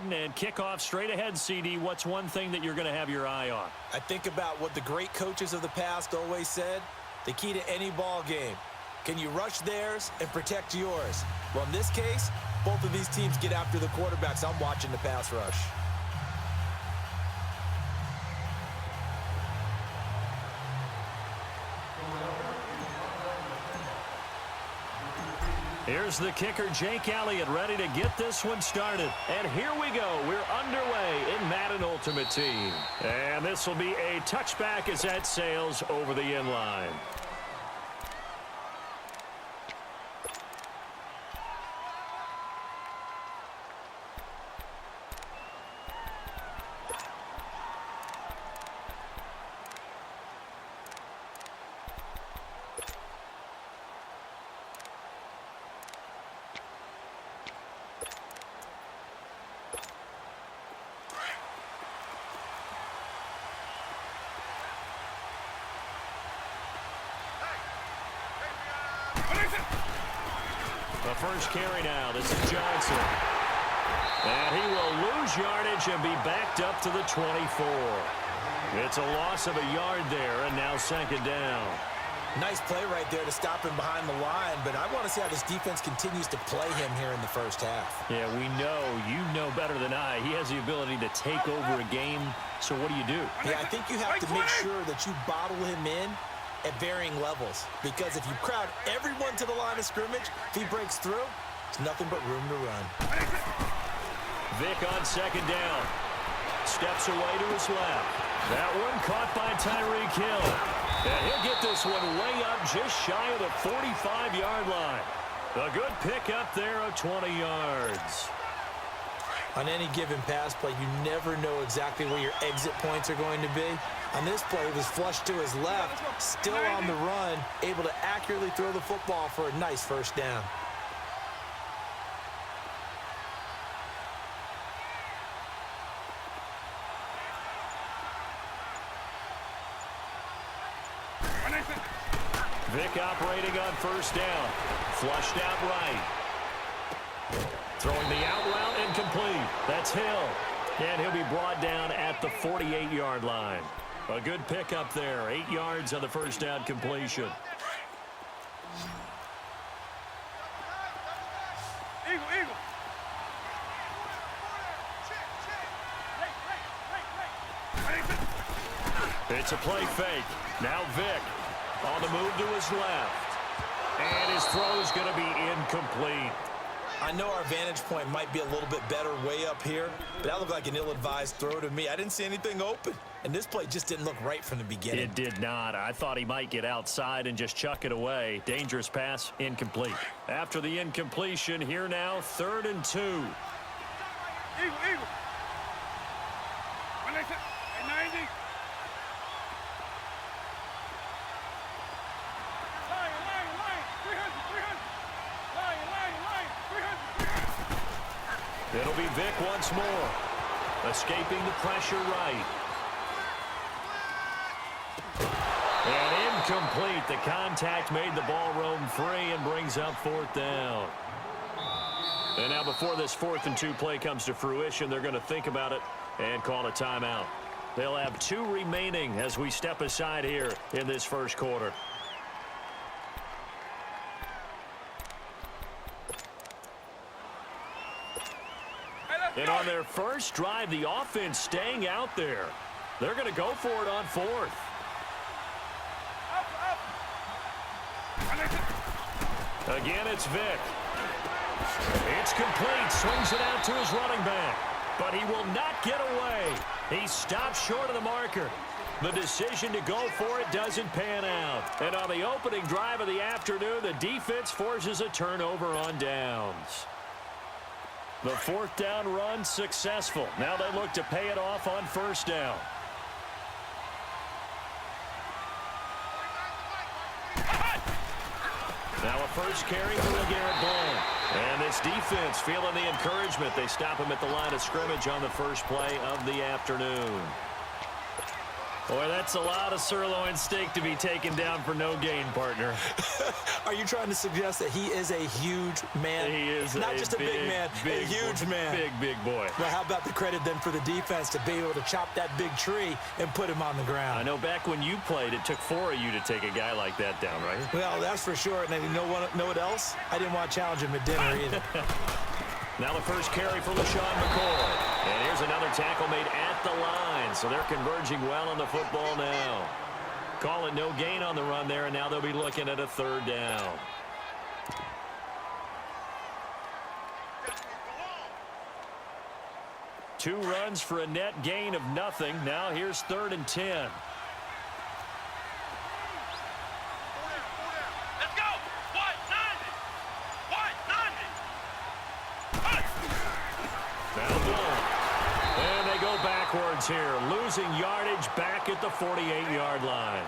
Madden and kickoff straight ahead, CD. What's one thing that you're going to have your eye on? I think about what the great coaches of the past always said. The key to any ball game. Can you rush theirs and protect yours? Well, in this case, both of these teams get after the quarterbacks. I'm watching the pass rush. Here's the kicker, Jake Elliott, ready to get this one started. And here we go. We're underway in Madden Ultimate Team. And this will be a touchback as that sails over the end line. The first carry now. This is Johnson. And he will lose yardage and be backed up to the 24. It's a loss of a yard there, and now second down. Nice play right there to stop him behind the line, but I want to see how this defense continues to play him here in the first half. Yeah, we know. You know better than I. He has the ability to take over a game, so what do you do? Yeah, I think you have to make sure that you bottle him in at varying levels, because if you crowd everyone to the line of scrimmage, if he breaks through, there's nothing but room to run. Vick on second down. Steps away to his left. That one caught by Tyreek Hill. And he'll get this one way up just shy of the 45-yard line. A good pickup there of 20 yards. On any given pass play, you never know exactly where your exit points are going to be. On this play, he was flushed to his left, still on the run, able to accurately throw the football for a nice first down. Vick operating on first down. Flushed out right. Throwing the out route incomplete. That's Hill. And he'll be brought down at the 48-yard line. A good pickup there. 8 yards on the first down completion. Eagle. It's a play fake. Now Vick on the move to his left. And his throw's going to be incomplete. I know our vantage point might be a little bit better way up here, but that looked like an ill-advised throw to me. I didn't see anything open, and this play just didn't look right from the beginning. It did not. I thought he might get outside and just chuck it away. Dangerous pass, incomplete. After the incompletion, here now, 3rd and 2. Eagle. 90. It'll be Vick once more. Escaping the pressure right. And incomplete. The contact made the ball roam free and brings up 4th down. And now before this 4th and 2 play comes to fruition, they're going to think about it and call a timeout. They'll have 2 remaining as we step aside here in this first quarter. And on their first drive, the offense staying out there. They're going to go for it on 4th. Again, it's Vick. It's complete. Swings it out to his running back. But he will not get away. He stops short of the marker. The decision to go for it doesn't pan out. And on the opening drive of the afternoon, the defense forces a turnover on downs. The 4th down run successful. Now they look to pay it off on first down. Now a first carry for LeGarrette Blount. And this defense feeling the encouragement. They stop him at the line of scrimmage on the first play of the afternoon. Boy, that's a lot of sirloin steak to be taken down for no gain, partner. Are you trying to suggest that he is a huge man? He is not just a big man, a huge man. Big boy. Well, how about the credit then for the defense to be able to chop that big tree and put him on the ground? I know back when you played, it took 4 of you to take a guy like that down, right? Well, that's for sure. And you know what else? I didn't want to challenge him at dinner either. Now the first carry for LaShawn McCoy. And here's another tackle made at the line. So they're converging well on the football now. Call it no gain on the run there, and now they'll be looking at a 3rd down. Two runs for a net gain of nothing. Now here's 3rd and 10. Backwards here, losing yardage back at the 48-yard line.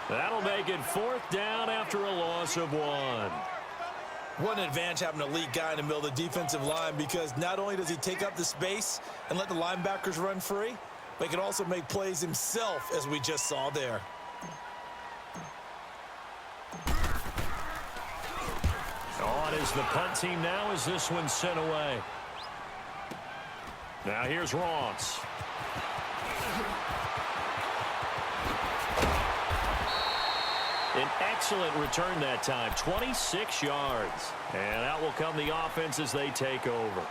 That'll make it 4th down after a loss of 1. What an advantage having an elite guy in the middle of the defensive line, because not only does he take up the space and let the linebackers run free, but he can also make plays himself, as we just saw there. On is the punt team now as this one's sent away. Now here's Ross. An excellent return that time, 26 yards. And out will come the offense as they take over.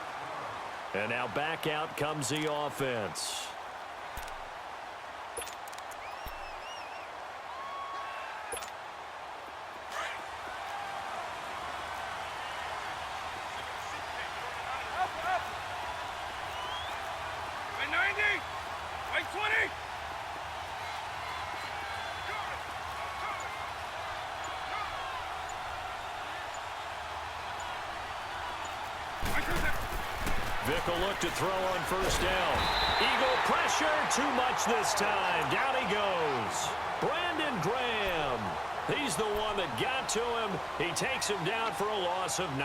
And now back out comes the offense. Vick will look to throw on 1st down. Eagle pressure, too much this time. Down he goes. Brandon Graham. He's the one that got to him. He takes him down for a loss of 9.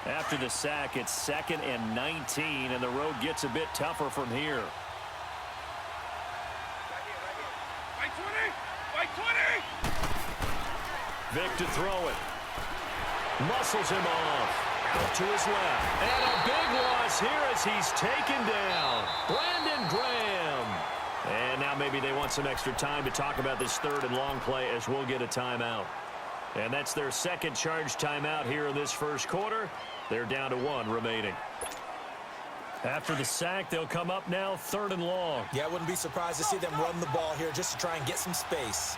After the sack, it's 2nd and 19, and the road gets a bit tougher from here. Vick to throw it. Muscles him off. Out to his left. And a big loss here as he's taken down. Brandon Graham. And now maybe they want some extra time to talk about this 3rd and long play as we'll get a timeout. And that's their 2nd charge timeout here in this 1st quarter. They're down to 1 remaining. After the sack, they'll come up now 3rd and long. Yeah, I wouldn't be surprised to see them run the ball here just to try and get some space.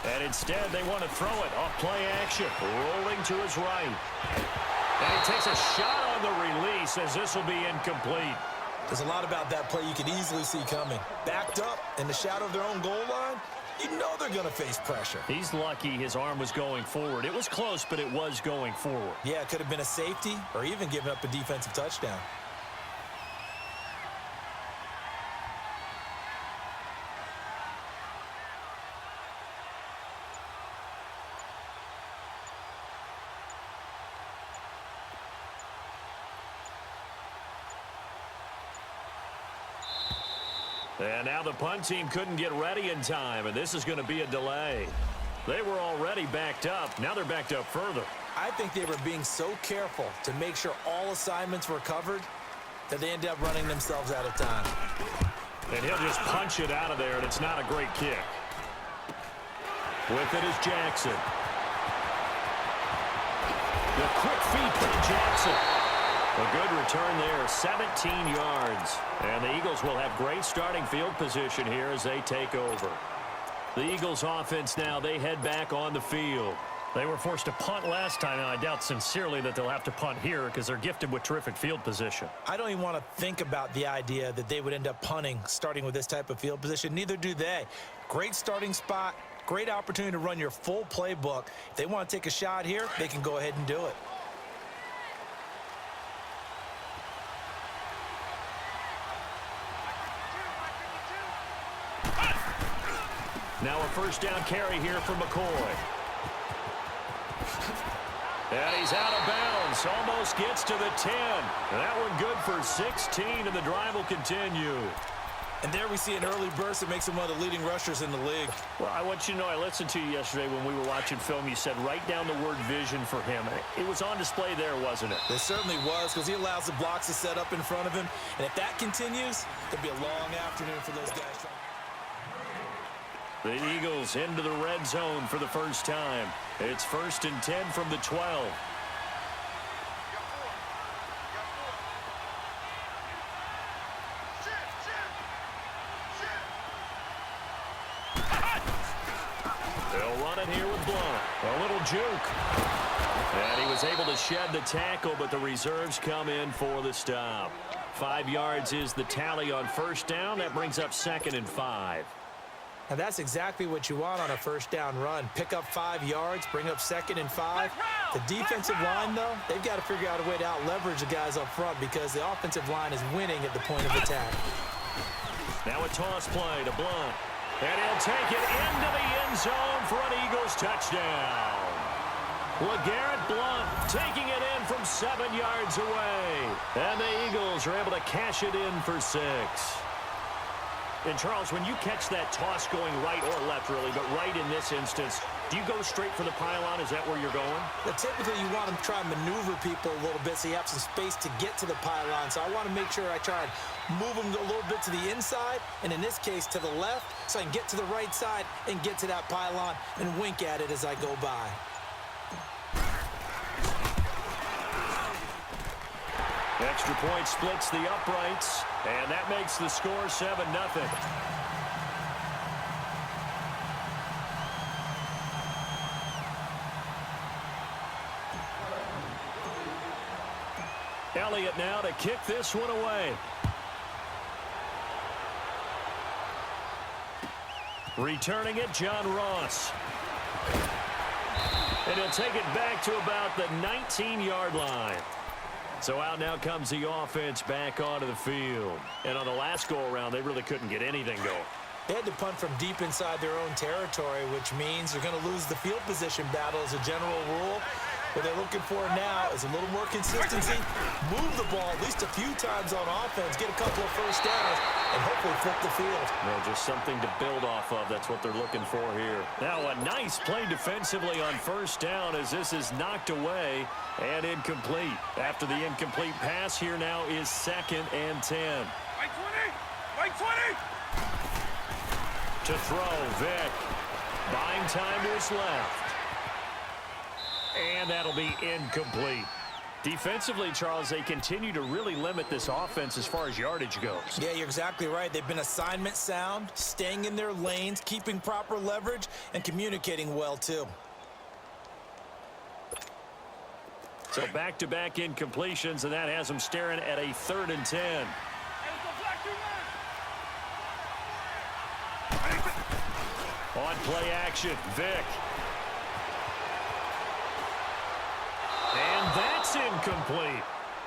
And instead, they want to throw it off play action. Rolling to his right. And he takes a shot on the release as this will be incomplete. There's a lot about that play you could easily see coming. Backed up in the shadow of their own goal line, you know they're going to face pressure. He's lucky his arm was going forward. It was close, but it was going forward. Yeah, it could have been a safety or even given up a defensive touchdown. And now the punt team couldn't get ready in time, and this is going to be a delay. They were already backed up. Now they're backed up further. I think they were being so careful to make sure all assignments were covered that they ended up running themselves out of time. And he'll just punch it out of there, and it's not a great kick. With it is Jackson. The quick feed from Jackson. A good return there, 17 yards. And the Eagles will have great starting field position here as they take over. The Eagles offense now, they head back on the field. They were forced to punt last time, and I doubt sincerely that they'll have to punt here because they're gifted with terrific field position. I don't even want to think about the idea that they would end up punting starting with this type of field position. Neither do they. Great starting spot, great opportunity to run your full playbook. If they want to take a shot here, they can go ahead and do it. Now a first down carry here for McCoy. And he's out of bounds. Almost gets to the 10. That one good for 16, and the drive will continue. And there we see an early burst that makes him one of the leading rushers in the league. Well, I want you to know, I listened to you yesterday when we were watching film. You said write down the word vision for him. It was on display there, wasn't it? It certainly was, because he allows the blocks to set up in front of him. And if that continues, it'll be a long afternoon for those guys. The Eagles into the red zone for the first time. It's 1st and 10 from the 12. They'll run it here with Blunt. A little juke. And he was able to shed the tackle, but the reserves come in for the stop. 5 yards is the tally on first down. That brings up 2nd and 5. And that's exactly what you want on a first down run. Pick up 5 yards, bring up 2nd and 5. The defensive line, though, they've got to figure out a way to out-leverage the guys up front because the offensive line is winning at the point of attack. Now a toss play to Blunt. And he'll take it into the end zone for an Eagles touchdown. LeGarrette Blunt taking it in from 7 yards away. And the Eagles are able to cash it in for 6. And, Charles, when you catch that toss going right or left, really, but right in this instance, do you go straight for the pylon? Is that where you're going? Well, typically, you want to try and maneuver people a little bit so you have some space to get to the pylon. So I want to make sure I try and move them a little bit to the inside, and in this case, to the left, so I can get to the right side and get to that pylon and wink at it as I go by. Extra point splits the uprights, and that makes the score 7-0. Elliott now to kick this one away. Returning it, John Ross. And he'll take it back to about the 19-yard line. So out now comes the offense back onto the field. And on the last go-around, they really couldn't get anything going. They had to punt from deep inside their own territory, which means they're going to lose the field position battle as a general rule. What they're looking for now is a little more consistency, move the ball at least a few times on offense, get a couple of first downs, and hopefully flip the field. No, just something to build off of. That's what they're looking for here. Now a nice play defensively on first down as this is knocked away and incomplete. After the incomplete pass, here now is 2nd and 10. Right 20! Right 20! To throw, Vick. Buying time to his left. And that'll be incomplete. Defensively, Charles, they continue to really limit this offense as far as yardage goes. Yeah, you're exactly right. They've been assignment sound, staying in their lanes, keeping proper leverage, and communicating well, too. So back-to-back incompletions, and that has them staring at a 3rd and 10. On play action, Vick. And that's incomplete.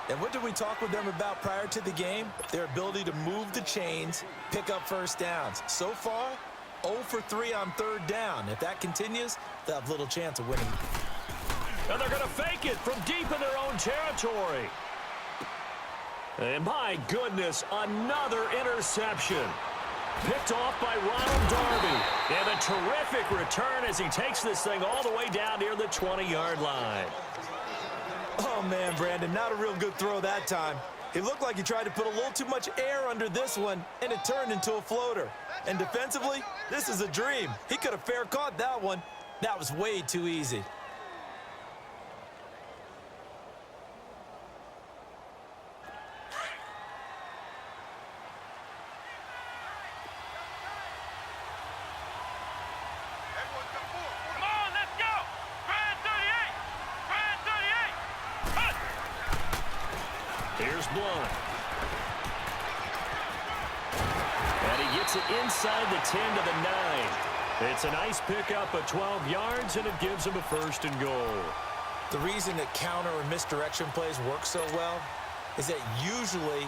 And what did we talk with them about prior to the game? Their ability to move the chains, pick up first downs. So far, 0 for 3 on 3rd down. If that continues, they'll have little chance of winning. And they're going to fake it from deep in their own territory. And my goodness, another interception. Picked off by Ronald Darby. And a terrific return as he takes this thing all the way down near the 20-yard line. Oh, man, Brandon, not a real good throw that time. It looked like he tried to put a little too much air under this one, and it turned into a floater. And defensively, this is a dream. He could have fair caught that one. That was way too easy. Here's Blunt. And he gets it inside the 10 to the 9. It's a nice pickup of 12 yards, and it gives him a 1st and goal. The reason that counter or misdirection plays work so well is that usually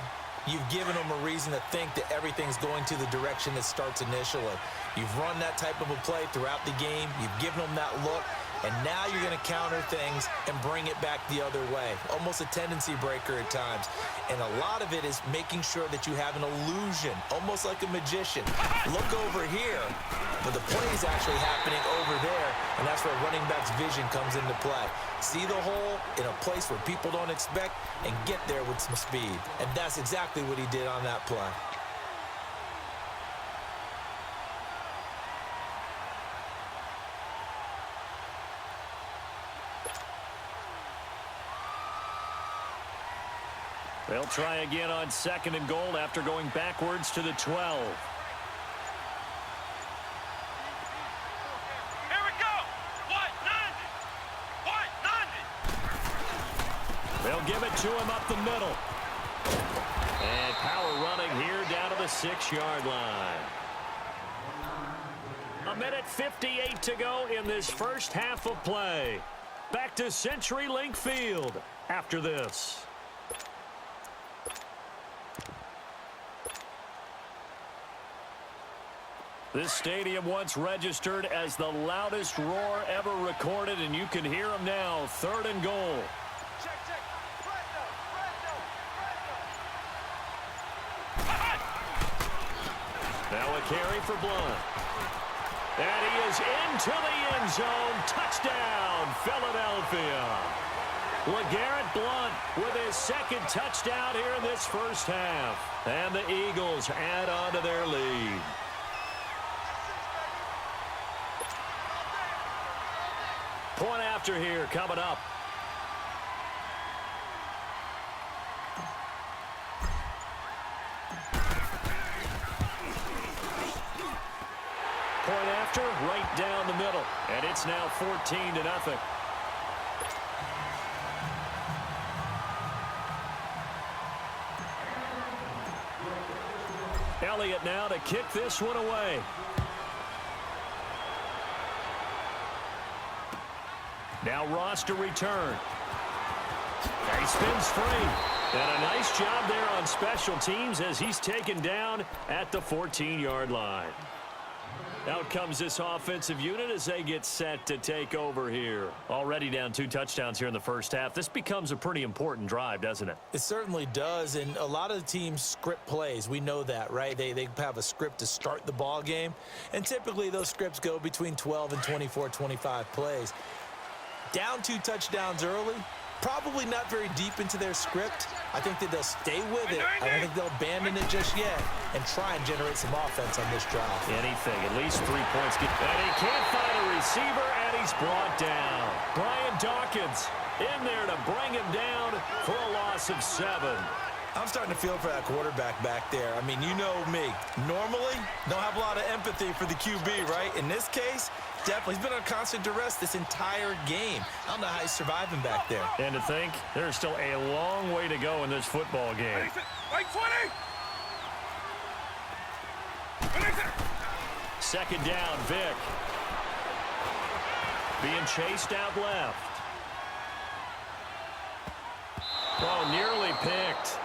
You've given them a reason to think that everything's going to the direction it starts initially. You've run that type of a play throughout the game. You've given them that look. And now you're going to counter things and bring it back the other way. Almost a tendency breaker at times. And a lot of it is making sure that you have an illusion, almost like a magician. Look over here, but the play is actually happening over there, and that's where running back's vision comes into play. See the hole in a place where people don't expect and get there with some speed. And that's exactly what he did on that play. They'll try again on 2nd and goal after going backwards to the 12. Here we go. What? 90. They'll give it to him up the middle. And power running here down to the 6-yard line. 1:58 to go in this first half of play. Back to CenturyLink Field after this. This stadium once registered as the loudest roar ever recorded, and you can hear them now. 3rd and goal. Check. Now a carry for Blunt. And he is into the end zone. Touchdown, Philadelphia. LeGarrette Blunt with his 2nd touchdown here in this first half. And the Eagles add on to their lead. Point after here coming up. Point after, right down the middle. And it's now 14-0. Elliott now to kick this one away. Now Ross to return. He spins free. And a nice job there on special teams as he's taken down at the 14-yard line. Out comes this offensive unit as they get set to take over here. Already down 2 touchdowns here in the first half. This becomes a pretty important drive, doesn't it? It certainly does, and a lot of the teams script plays. We know that, right? They have a script to start the ball game, and typically those scripts go between 12 and 24, 25 plays. Down 2 touchdowns early, probably not very deep into their script. I think that they'll stay with it. I don't think they'll abandon it just yet and try and generate some offense on this drive. Anything, at least 3 points. And he can't find a receiver, and he's brought down. Brian Dawkins in there to bring him down for a loss of 7. I'm starting to feel for that quarterback back there. I mean, you know me. Normally, don't have a lot of empathy for the QB, right? In this case, definitely. He's been under constant duress this entire game. I don't know how he's surviving back there. And to think, there's still a long way to go in this football game. Right 20. 2nd down, Vick. Being chased out left. Oh, nearly picked.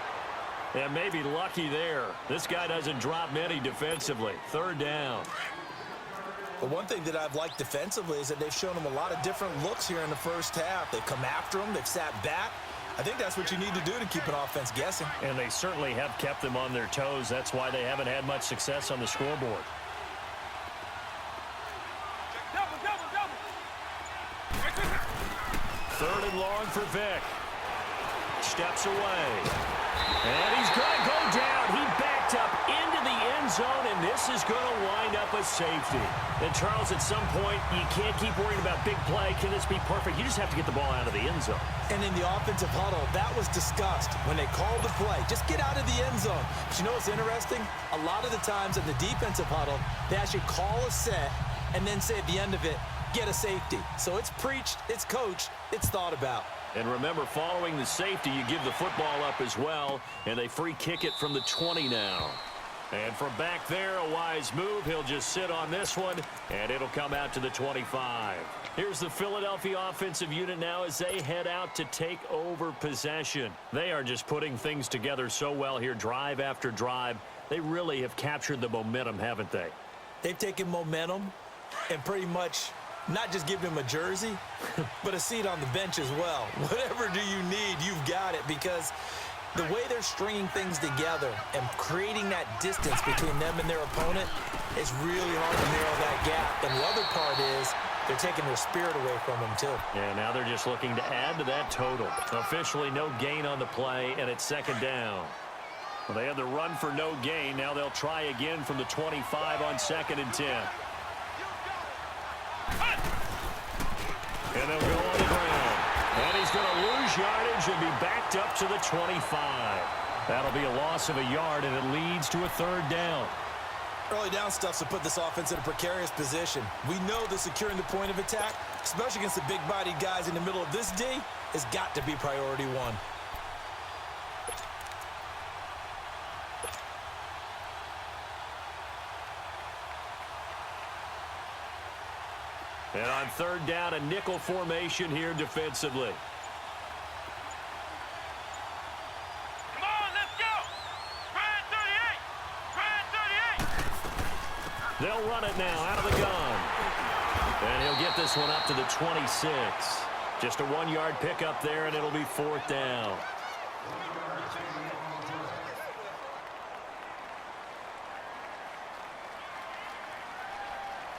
And maybe lucky there. This guy doesn't drop many defensively. 3rd down. But one thing that I've liked defensively is that they've shown him a lot of different looks here in the first half. They've come after him. They've sat back. I think that's what you need to do to keep an offense guessing. And they certainly have kept them on their toes. That's why they haven't had much success on the scoreboard. Double. 3rd and long for Vick. Steps away. And he's going to go down. He backed up into the end zone, and this is going to wind up a safety. And, Charles, at some point, you can't keep worrying about big play. Can this be perfect? You just have to get the ball out of the end zone. And in the offensive huddle, that was discussed when they called the play. Just get out of the end zone. But you know what's interesting? A lot of the times in the defensive huddle, they actually call a set and then say at the end of it, get a safety. So it's preached, it's coached, it's thought about. And remember, following the safety, you give the football up as well, and they free kick it from the 20 now. And from back there, a wise move. He'll just sit on this one, and it'll come out to the 25. Here's the Philadelphia offensive unit now as they head out to take over possession. They are just putting things together so well here, drive after drive. They really have captured the momentum, haven't they? They've taken momentum and pretty much not just given him a jersey, but a seat on the bench as well. Whatever do you need, you've got it, because the way they're stringing things together and creating that distance between them and their opponent is really hard to narrow that gap. And the other part is they're taking their spirit away from them, too. Yeah, now they're just looking to add to that total. Officially no gain on the play, and it's second down. Well, they had the run for no gain. Now they'll try again from the 25 on 2nd and 10. And they'll go on the ground. And he's going to lose yardage and be backed up to the 25. That'll be a loss of a yard, and it leads to a 3rd down. Early down stuff's to put this offense in a precarious position. We know that securing the point of attack, especially against the big-bodied guys in the middle of this D, has got to be priority one. And on 3rd down, a nickel formation here defensively. Come on, let's go. Try 38. Try 38. They'll run it now out of the gun. And he'll get this one up to the 26. Just a 1-yard pickup there, and it'll be 4th down.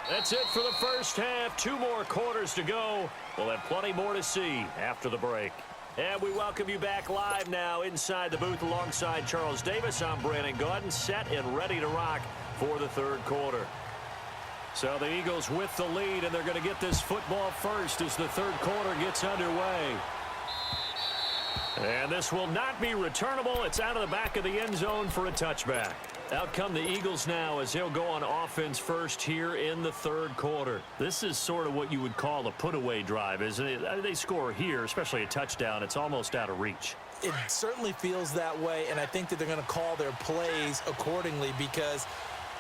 That's it for the first half. 2 more quarters to go. We'll have plenty more to see after the break. And we welcome you back live now inside the booth alongside Charles Davis. I'm Brandon Gaudin, set and ready to rock for the 3rd quarter. So the Eagles with the lead, and they're going to get this football first as the 3rd quarter gets underway. And this will not be returnable. It's out of the back of the end zone for a touchback. Out come the Eagles now as they'll go on offense first here in the 3rd quarter. This is sort of what you would call a put-away drive, isn't it? I mean, they score here, especially a touchdown. It's almost out of reach. It certainly feels that way, and I think that they're going to call their plays accordingly, because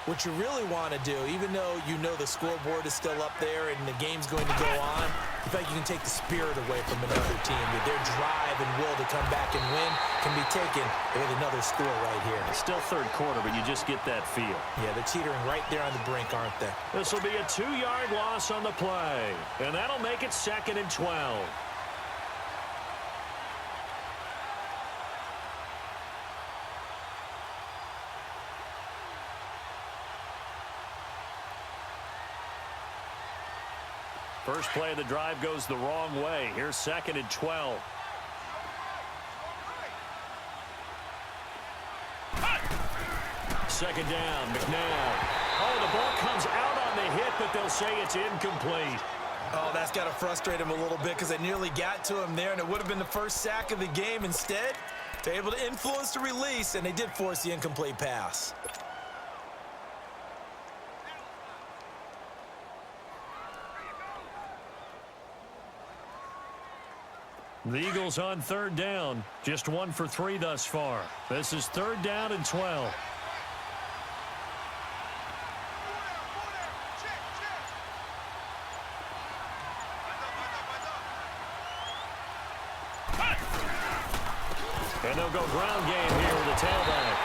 what you really want to do, even though you know the scoreboard is still up there and the game's going to go on, I think you can take the spirit away from another team. Their drive and will to come back and win can be taken with another score right here. It's still 3rd quarter, but you just get that feel. Yeah, they're teetering right there on the brink, aren't they? This will be a 2-yard loss on the play, and that'll make it 2nd and 12. First play of the drive goes the wrong way. Here's 2nd and 12. Second down, McNabb. Oh, the ball comes out on the hit, but they'll say it's incomplete. Oh, that's got to frustrate him a little bit, because they nearly got to him there, and it would have been the first sack of the game. Instead, they're able to influence the release, and they did force the incomplete pass. The Eagles on 3rd down. Just 1 for 3 thus far. This is 3rd down and 12. And they'll go ground game here with the tailback.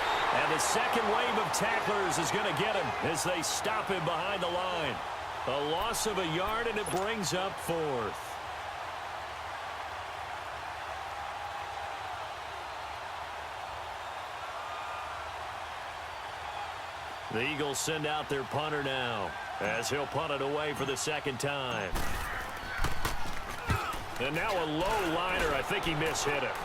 And the second wave of tacklers is going to get him as they stop him behind the line. A loss of a yard, and it brings up 4th. The Eagles send out their punter now as he'll punt it away for the 2nd time. And now a low liner. I think he mishit it.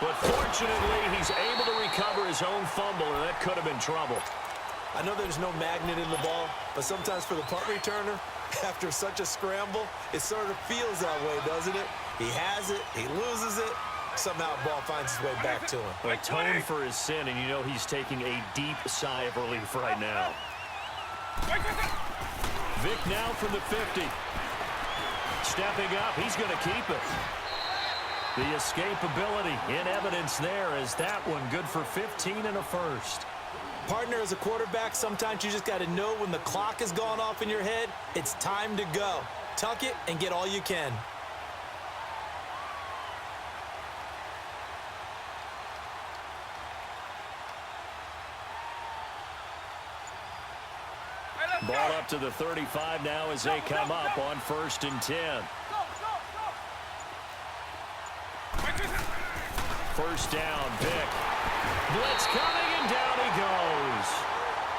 But fortunately, he's able to recover his own fumble, and that could have been trouble. I know there's no magnet in the ball, but sometimes for the punt returner, after such a scramble, it sort of feels that way, doesn't it? He has it, he loses it, somehow the ball finds its way back to him. Atone for his sin, and you know he's taking a deep sigh of relief right now. Vick now from the 50. Stepping up, he's going to keep it. The escapability in evidence there as that one good for 15 and a first. Partner, as a quarterback, sometimes you just got to know when the clock has gone off in your head, it's time to go. Tuck it and get all you can. Ball up to the 35 now as they come up on 1st and 10. First down, Vick. Blitz coming, and down he goes.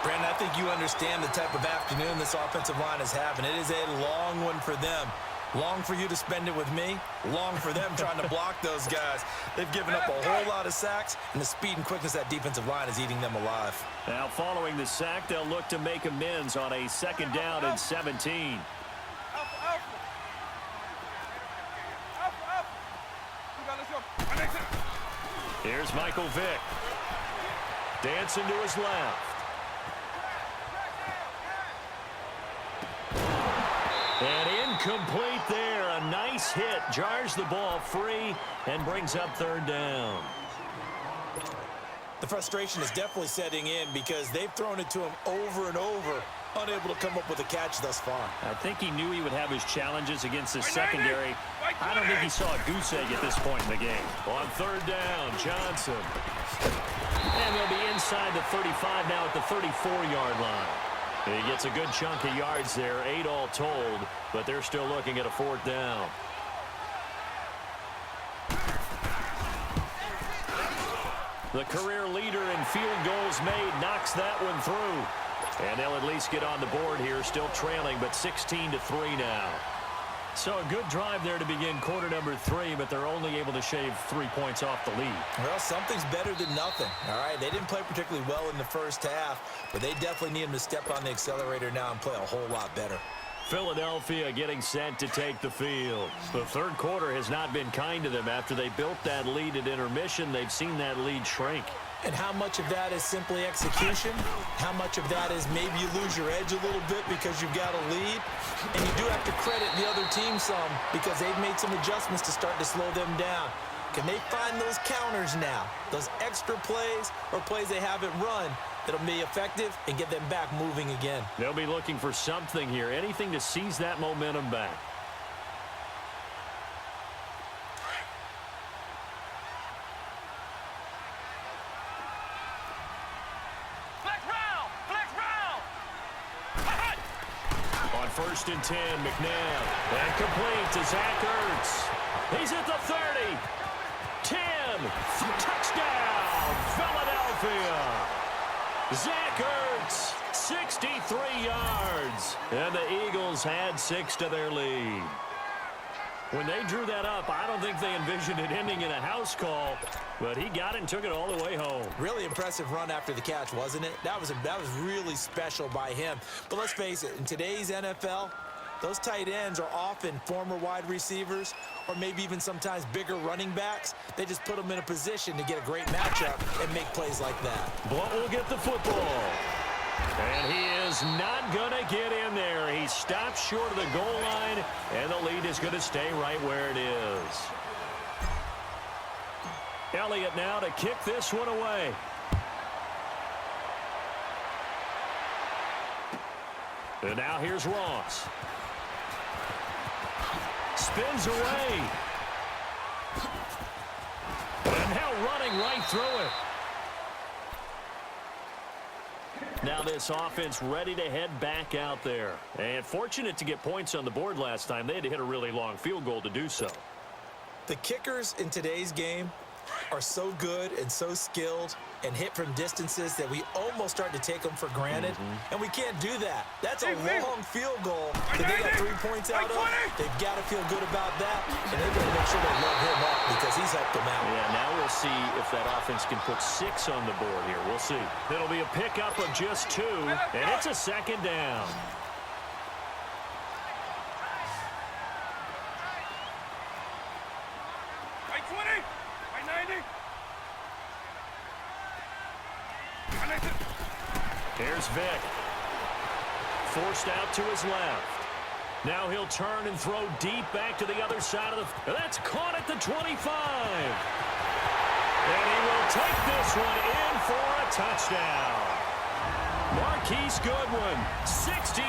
Brandon, I think you understand the type of afternoon this offensive line is having. It is a long one for them. Long for you to spend it with me. Long for them trying to block those guys. They've given up a whole lot of sacks, and the speed and quickness of that defensive line is eating them alive. Now, following the sack, they'll look to make amends on a 2nd down and 17. Here's Michael Vick. Dancing to his left. And incomplete there. A nice hit. Jars the ball free and brings up 3rd down. The frustration is definitely setting in because they've thrown it to him over and over, unable to come up with a catch thus far. I think he knew he would have his challenges against the secondary. I don't think he saw a goose egg at this point in the game. On 3rd down, Johnson. And they'll be inside the 35 now at the 34-yard line. He gets a good chunk of yards there, 8 all told, but they're still looking at a 4th down. The career leader in field goals made knocks that one through. And they'll at least get on the board here, still trailing, but 16-3 now. So a good drive there to begin quarter number 3, but they're only able to shave 3 points off the lead. Well, something's better than nothing, all right? They didn't play particularly well in the first half, but they definitely need them to step on the accelerator now and play a whole lot better. Philadelphia getting set to take the field. The 3rd quarter has not been kind to them. After they built that lead at intermission, they've seen that lead shrink. And how much of that is simply execution? How much of that is maybe you lose your edge a little bit because you've got a lead? And you do have to credit the other team some because they've made some adjustments to start to slow them down. Can they find those counters now, those extra plays or plays they haven't run that'll be effective and get them back moving again? They'll be looking for something here, anything to seize that momentum back. On 1st and 10, McNabb. And complete to Zach Ertz. He's at the 30. 10. Touchdown, Philadelphia. Zach Ertz, 63 yards. And the Eagles had 6 to their lead. When they drew that up, I don't think they envisioned it ending in a house call, but he got it and took it all the way home. Really impressive run after the catch, wasn't it? That was really special by him. But let's face it, in today's NFL, those tight ends are often former wide receivers or maybe even sometimes bigger running backs. They just put them in a position to get a great matchup and make plays like that. Blunt will get the football. And he is not going to get in there. He stops short of the goal line, and the lead is going to stay right where it is. Elliott now to kick this one away. And now here's Ross. Spins away. And now running right through it. Now this offense ready to head back out there. And fortunate to get points on the board last time. They had to hit a really long field goal to do so. The kickers in today's game are so good and so skilled and hit from distances that we almost start to take them for granted. And we can't do that. That's a long field goal that they got 3 points out of. They've got to feel good about that, and they've got to make sure they load him up because he's helped them out. Yeah, now we'll see if that offense can put 6 on the board here. We'll see. It'll be a pickup of just 2, and it's a 2nd down. Here's Vick. Forced out to his left. Now he'll turn and throw deep back to the other side of the... That's caught at the 25. And he will take this one in for a touchdown. Marquise Goodwin, 68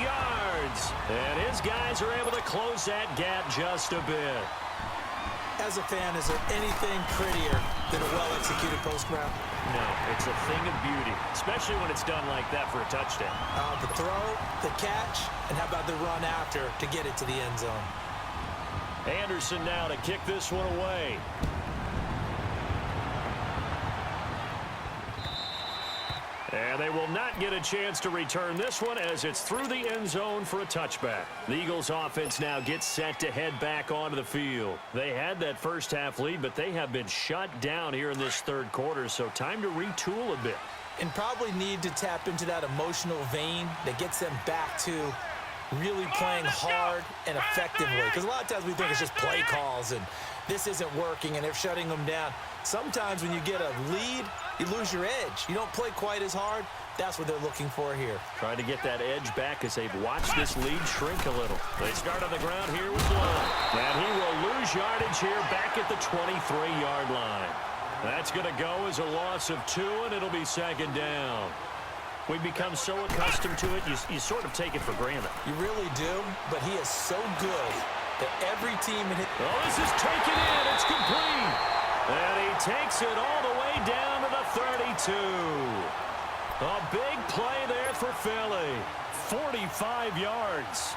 yards. And his guys are able to close that gap just a bit. As a fan, is there anything prettier than a well-executed post route? No, it's a thing of beauty, especially when it's done like that for a touchdown. The throw, the catch, and how about the run after to get it to the end zone? Anderson now to kick this one away. And they will not get a chance to return this one as it's through the end zone for a touchback. The Eagles offense now gets set to head back onto the field. They had that first half lead, but they have been shut down here in this third quarter, so time to retool a bit. And probably need to tap into that emotional vein that gets them back to really playing hard and effectively. Because a lot of times we think it's just play calls and this isn't working and they're shutting them down. Sometimes when you get a lead, you lose your edge. You don't play quite as hard. That's what they're looking for here. Trying to get that edge back as they've watched this lead shrink a little. They start on the ground here with Love. And he will lose yardage here back at the 23-yard line. That's going to go as a loss of 2, and it'll be second down. We've become so accustomed to it, you sort of take it for granted. You really do, but he is so good that every team... Oh, this is taken in. It's complete. And he takes it all the way down to the 32. A big play there for Philly. 45 yards.